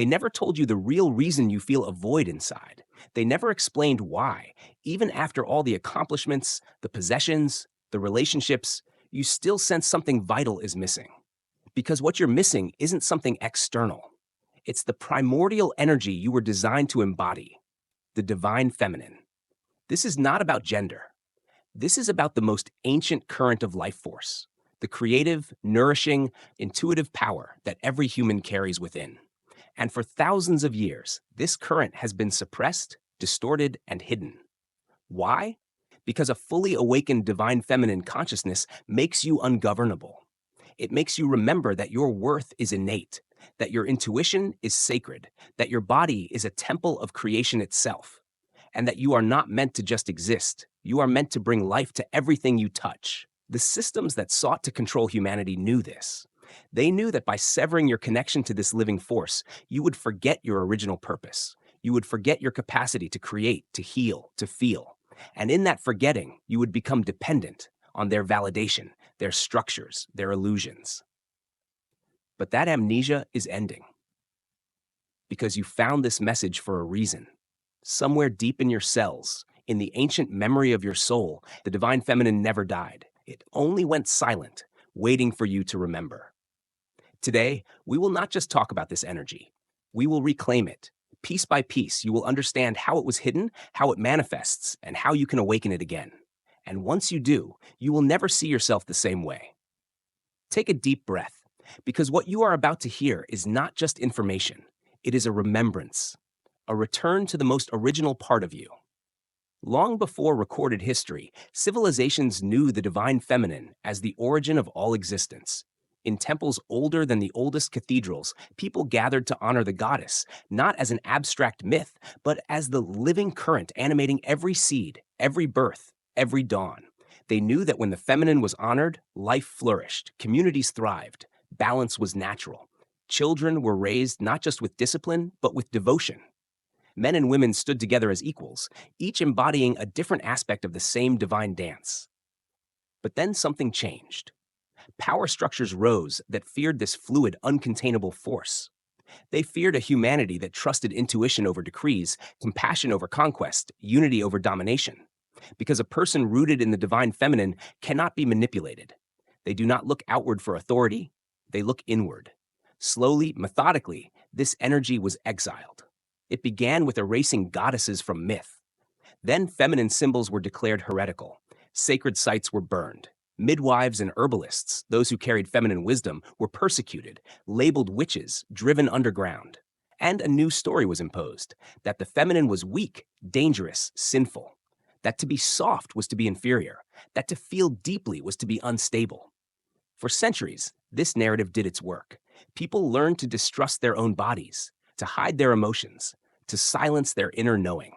They never told you the real reason you feel a void inside. They never explained why. Even after all the accomplishments, the possessions, the relationships, you still sense something vital is missing. Because what you're missing isn't something external. It's the primordial energy you were designed to embody, the divine feminine. This is not about gender. This is about the most ancient current of life force, the creative, nourishing, intuitive power that every human carries within. And for thousands of years, this current has been suppressed, distorted, and hidden. Why? Because a fully awakened divine feminine consciousness makes you ungovernable. It makes you remember that your worth is innate, that your intuition is sacred, that your body is a temple of creation itself, and that you are not meant to just exist. You are meant to bring life to everything you touch. The systems that sought to control humanity knew this. They knew that by severing your connection to this living force, you would forget your original purpose. You would forget your capacity to create, to heal, to feel. And in that forgetting, you would become dependent on their validation, their structures, their illusions. But that amnesia is ending. Because you found this message for a reason. Somewhere deep in your cells, in the ancient memory of your soul, the divine feminine never died. It only went silent, waiting for you to remember. Today, we will not just talk about this energy. We will reclaim it. Piece by piece, you will understand how it was hidden, how it manifests, and how you can awaken it again. And once you do, you will never see yourself the same way. Take a deep breath, because what you are about to hear is not just information. It is a remembrance, a return to the most original part of you. Long before recorded history, civilizations knew the divine feminine as the origin of all existence. In temples older than the oldest cathedrals, people gathered to honor the goddess, not as an abstract myth, but as the living current animating every seed, every birth, every dawn. They knew that when the feminine was honored, life flourished, communities thrived, balance was natural. Children were raised not just with discipline, but with devotion. Men and women stood together as equals, each embodying a different aspect of the same divine dance. But then something changed. Power structures rose that feared this fluid, uncontainable force. They feared a humanity that trusted intuition over decrees, compassion over conquest, unity over domination. Because a person rooted in the divine feminine cannot be manipulated. They do not look outward for authority, they look inward. Slowly, methodically, this energy was exiled. It began with erasing goddesses from myth. Then feminine symbols were declared heretical. Sacred sites were burned. Midwives and herbalists, those who carried feminine wisdom, were persecuted, labeled witches, driven underground. And a new story was imposed, that the feminine was weak, dangerous, sinful. That to be soft was to be inferior. That to feel deeply was to be unstable. For centuries, this narrative did its work. People learned to distrust their own bodies, to hide their emotions, to silence their inner knowing.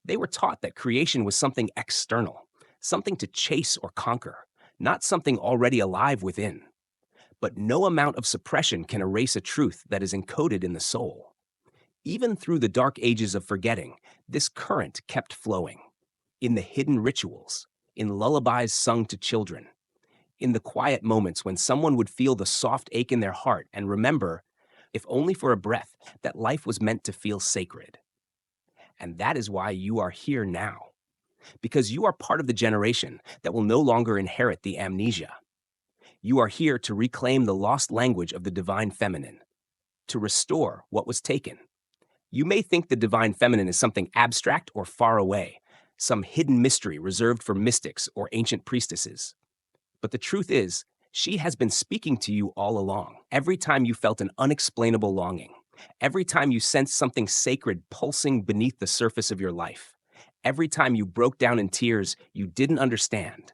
They were taught that creation was something external, something to chase or conquer, not something already alive within. But no amount of suppression can erase a truth that is encoded in the soul. Even through the dark ages of forgetting, this current kept flowing. In the hidden rituals, in lullabies sung to children, in the quiet moments when someone would feel the soft ache in their heart and remember, if only for a breath, that life was meant to feel sacred. And that is why you are here now. Because you are part of the generation that will no longer inherit the amnesia. You are here to reclaim the lost language of the divine feminine, to restore what was taken. You may think the divine feminine is something abstract or far away, some hidden mystery reserved for mystics or ancient priestesses. But the truth is, she has been speaking to you all along, every time you felt an unexplainable longing, every time you sensed something sacred pulsing beneath the surface of your life. Every time you broke down in tears you didn't understand,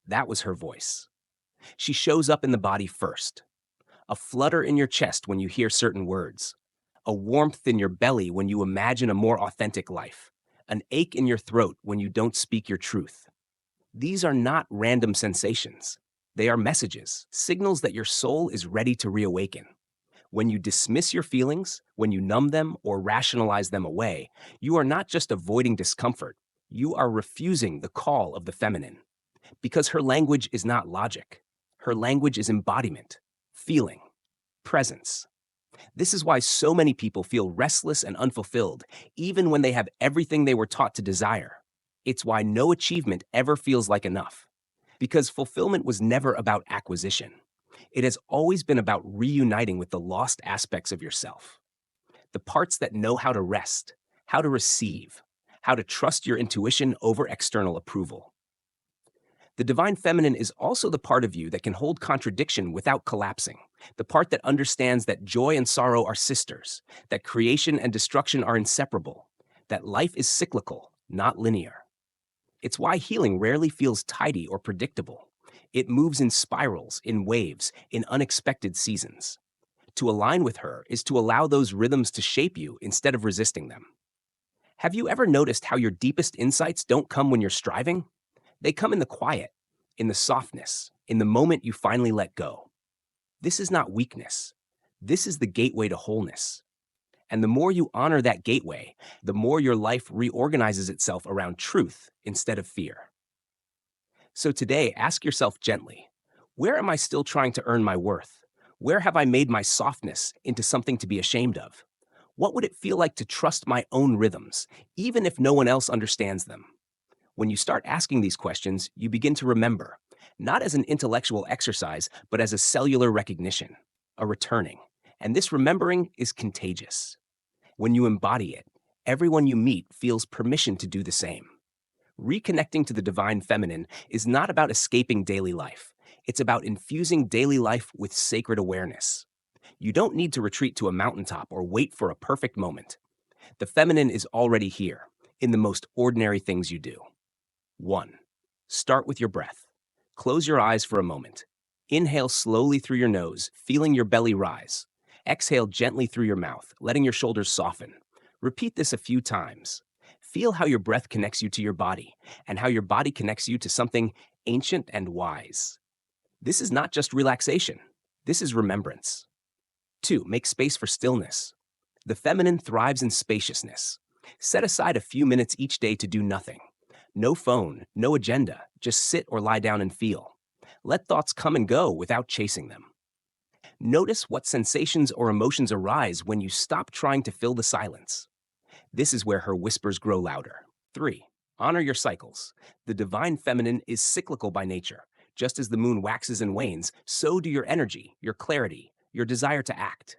that was her voice. She shows up in the body first. A flutter in your chest when you hear certain words. A warmth in your belly when you imagine a more authentic life. An ache in your throat when you don't speak your truth. These are not random sensations. They are messages, signals that your soul is ready to reawaken. When you dismiss your feelings, when you numb them or rationalize them away, you are not just avoiding discomfort, you are refusing the call of the feminine. Because her language is not logic. Her language is embodiment, feeling, presence. This is why so many people feel restless and unfulfilled, even when they have everything they were taught to desire. It's why no achievement ever feels like enough, because fulfillment was never about acquisition. It has always been about reuniting with the lost aspects of yourself, the parts that know how to rest, how to receive, how to trust your intuition over external approval. The divine feminine is also the part of you that can hold contradiction without collapsing, the part that understands that joy and sorrow are sisters, that creation and destruction are inseparable, that life is cyclical, not linear. It's why healing rarely feels tidy or predictable. It moves in spirals, in waves, in unexpected seasons. To align with her is to allow those rhythms to shape you instead of resisting them. Have you ever noticed how your deepest insights don't come when you're striving? They come in the quiet, in the softness, in the moment you finally let go. This is not weakness. This is the gateway to wholeness. And the more you honor that gateway, the more your life reorganizes itself around truth instead of fear. So today, ask yourself gently, where am I still trying to earn my worth? Where have I made my softness into something to be ashamed of? What would it feel like to trust my own rhythms, even if no one else understands them? When you start asking these questions, you begin to remember, not as an intellectual exercise, but as a cellular recognition, a returning. And this remembering is contagious. When you embody it, everyone you meet feels permission to do the same. Reconnecting to the divine feminine is not about escaping daily life. It's about infusing daily life with sacred awareness. You don't need to retreat to a mountaintop or wait for a perfect moment. The feminine is already here, in the most ordinary things you do. 1. Start with your breath. Close your eyes for a moment. Inhale slowly through your nose, feeling your belly rise. Exhale gently through your mouth, letting your shoulders soften. Repeat this a few times. Feel how your breath connects you to your body, and how your body connects you to something ancient and wise. This is not just relaxation. This is remembrance. 2. Make space for stillness. The feminine thrives in spaciousness. Set aside a few minutes each day to do nothing. No phone, no agenda, just sit or lie down and feel. Let thoughts come and go without chasing them. Notice what sensations or emotions arise when you stop trying to fill the silence. This is where her whispers grow louder. 3. Honor your cycles. The divine feminine is cyclical by nature. Just as the moon waxes and wanes, so do your energy, your clarity, your desire to act.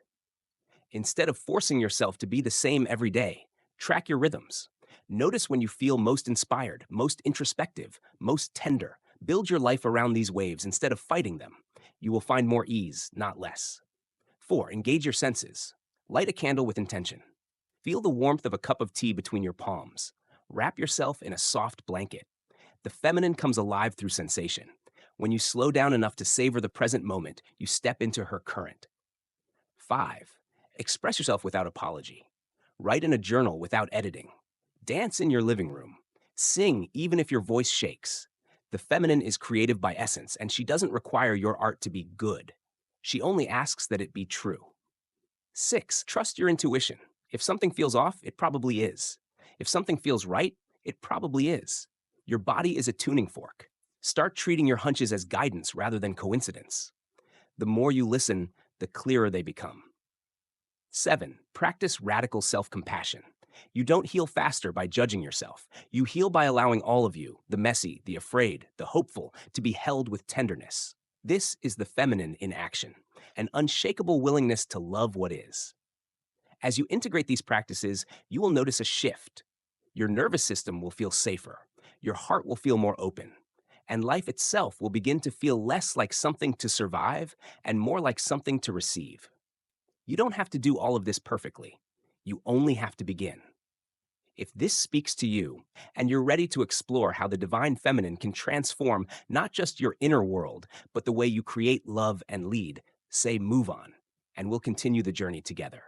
Instead of forcing yourself to be the same every day, track your rhythms. Notice when you feel most inspired, most introspective, most tender. Build your life around these waves instead of fighting them. You will find more ease, not less. 4. Engage your senses. Light a candle with intention. Feel the warmth of a cup of tea between your palms. Wrap yourself in a soft blanket. The feminine comes alive through sensation. When you slow down enough to savor the present moment, you step into her current. 5. Express yourself without apology. Write in a journal without editing. Dance in your living room. Sing even if your voice shakes. The feminine is creative by essence, and she doesn't require your art to be good. She only asks that it be true. 6. Trust your intuition. If something feels off, it probably is. If something feels right, it probably is. Your body is a tuning fork. Start treating your hunches as guidance rather than coincidence. The more you listen, the clearer they become. 7. Practice radical self-compassion. You don't heal faster by judging yourself. You heal by allowing all of you, the messy, the afraid, the hopeful, to be held with tenderness. This is the feminine in action, an unshakable willingness to love what is. As you integrate these practices, you will notice a shift. Your nervous system will feel safer. Your heart will feel more open. And life itself will begin to feel less like something to survive and more like something to receive. You don't have to do all of this perfectly. You only have to begin. If this speaks to you, and you're ready to explore how the divine feminine can transform not just your inner world, but the way you create, love, and lead, say move on, and we'll continue the journey together.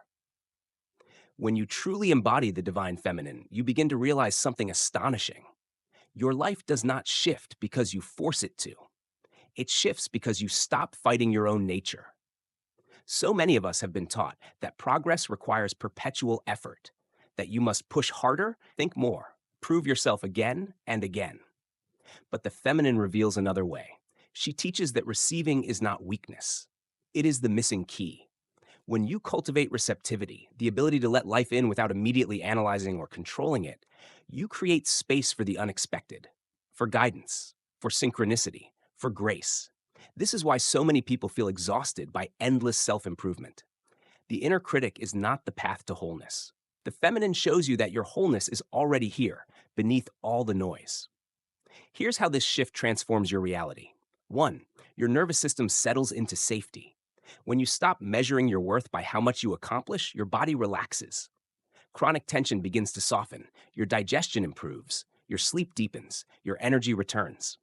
When you truly embody the divine feminine, you begin to realize something astonishing. Your life does not shift because you force it to. It shifts because you stop fighting your own nature. So many of us have been taught that progress requires perpetual effort, that you must push harder, think more, prove yourself again and again. But the feminine reveals another way. She teaches that receiving is not weakness. It is the missing key. When you cultivate receptivity, the ability to let life in without immediately analyzing or controlling it, you create space for the unexpected, for guidance, for synchronicity, for grace. This is why so many people feel exhausted by endless self improvement. The inner critic is not the path to wholeness. The feminine shows you that your wholeness is already here, beneath all the noise. Here's how this shift transforms your reality. 1. Your nervous system settles into safety. When you stop measuring your worth by how much you accomplish, your body relaxes. Chronic tension begins to soften, your digestion improves, your sleep deepens, your energy returns.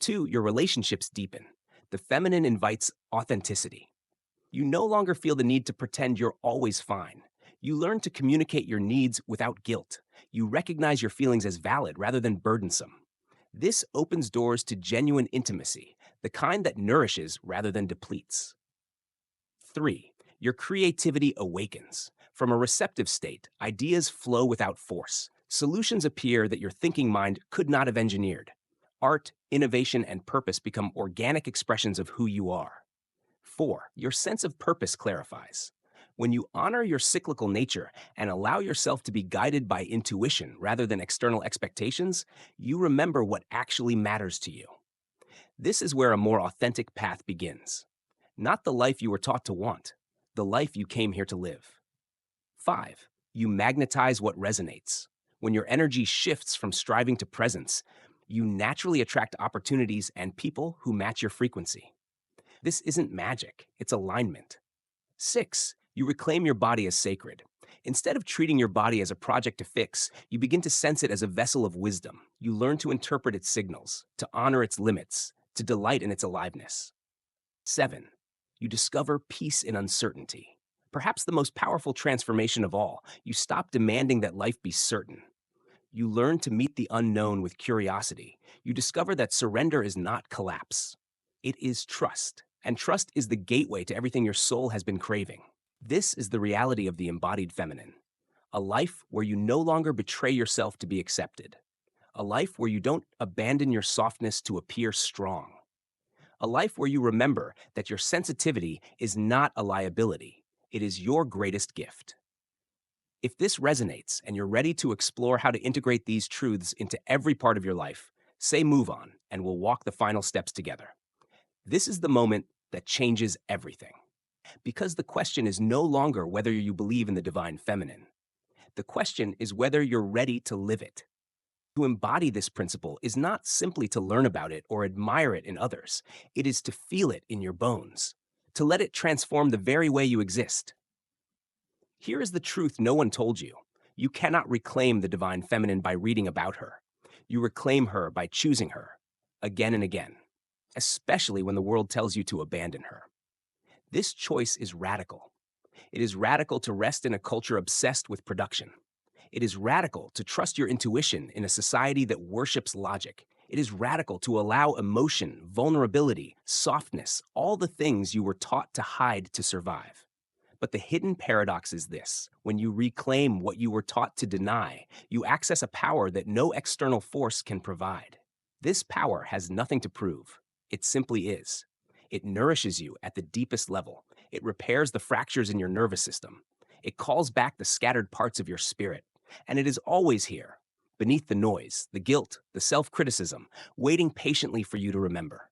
2. Your relationships deepen. The feminine invites authenticity. You no longer feel the need to pretend you're always fine. You learn to communicate your needs without guilt. You recognize your feelings as valid rather than burdensome. This opens doors to genuine intimacy, the kind that nourishes rather than depletes. 3. Your creativity awakens. From a receptive state, ideas flow without force. Solutions appear that your thinking mind could not have engineered. Art, innovation, and purpose become organic expressions of who you are. 4. Your sense of purpose clarifies. When you honor your cyclical nature and allow yourself to be guided by intuition rather than external expectations, you remember what actually matters to you. This is where a more authentic path begins. Not the life you were taught to want, the life you came here to live. 5. You magnetize what resonates. When your energy shifts from striving to presence, you naturally attract opportunities and people who match your frequency. This isn't magic, it's alignment. 6. You reclaim your body as sacred. Instead of treating your body as a project to fix, you begin to sense it as a vessel of wisdom. You learn to interpret its signals, to honor its limits, to delight in its aliveness. 7. You discover peace in uncertainty. Perhaps the most powerful transformation of all, you stop demanding that life be certain. You learn to meet the unknown with curiosity. You discover that surrender is not collapse. It is trust, and trust is the gateway to everything your soul has been craving. This is the reality of the embodied feminine. A life where you no longer betray yourself to be accepted. A life where you don't abandon your softness to appear strong. A life where you remember that your sensitivity is not a liability. It is your greatest gift. If this resonates and you're ready to explore how to integrate these truths into every part of your life, say move on and we'll walk the final steps together. This is the moment that changes everything. Because the question is no longer whether you believe in the divine feminine. The question is whether you're ready to live it. To embody this principle is not simply to learn about it or admire it in others. It is to feel it in your bones, to let it transform the very way you exist. Here is the truth no one told you. You cannot reclaim the divine feminine by reading about her. You reclaim her by choosing her, again and again, especially when the world tells you to abandon her. This choice is radical. It is radical to rest in a culture obsessed with production. It is radical to trust your intuition in a society that worships logic. It is radical to allow emotion, vulnerability, softness, all the things you were taught to hide to survive. But the hidden paradox is this: when you reclaim what you were taught to deny, you access a power that no external force can provide. This power has nothing to prove. It simply is. It nourishes you at the deepest level. It repairs the fractures in your nervous system. It calls back the scattered parts of your spirit. And it is always here, beneath the noise, the guilt, the self-criticism, waiting patiently for you to remember.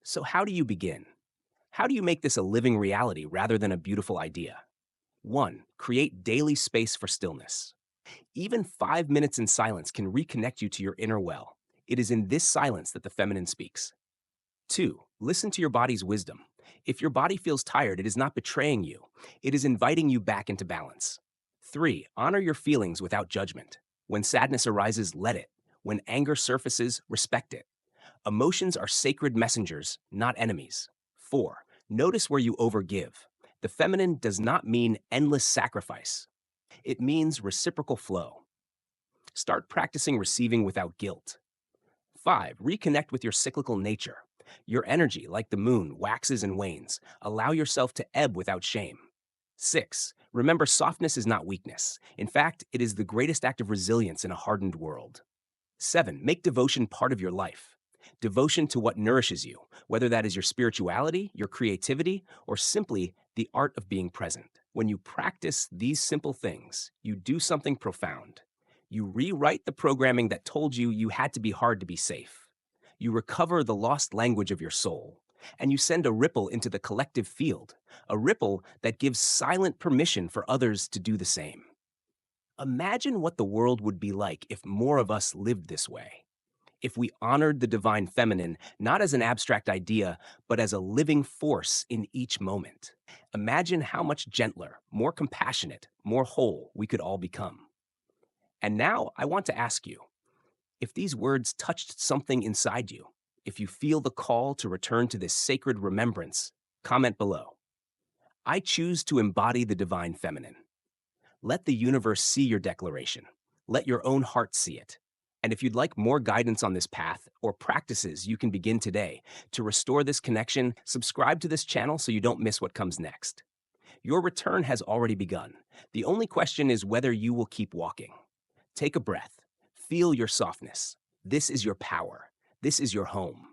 So how do you begin? How do you make this a living reality rather than a beautiful idea? 1. Create daily space for stillness. Even 5 minutes in silence can reconnect you to your inner well. It is in this silence that the feminine speaks. 2. Listen to your body's wisdom. If your body feels tired, it is not betraying you. It is inviting you back into balance. 3. Honor your feelings without judgment. When sadness arises, let it. When anger surfaces, respect it. Emotions are sacred messengers, not enemies. 4. Notice where you overgive. The feminine does not mean endless sacrifice. It means reciprocal flow. Start practicing receiving without guilt. 5. Reconnect with your cyclical nature. Your energy, like the moon, waxes and wanes. Allow yourself to ebb without shame. 6. Remember, softness is not weakness. In fact, it is the greatest act of resilience in a hardened world. 7. Make devotion part of your life. Devotion to what nourishes you, whether that is your spirituality, your creativity, or simply the art of being present. When you practice these simple things, you do something profound. You rewrite the programming that told you you had to be hard to be safe. You recover the lost language of your soul, and you send a ripple into the collective field, a ripple that gives silent permission for others to do the same. Imagine what the world would be like if more of us lived this way. If we honored the divine feminine not as an abstract idea, but as a living force in each moment. Imagine how much gentler, more compassionate, more whole we could all become. And now I want to ask you, if these words touched something inside you, if you feel the call to return to this sacred remembrance, comment below. I choose to embody the divine feminine. Let the universe see your declaration. Let your own heart see it. And if you'd like more guidance on this path or practices you can begin today to restore this connection, subscribe to this channel so you don't miss what comes next. Your return has already begun. The only question is whether you will keep walking. Take a breath. Feel your softness. This is your power. This is your home.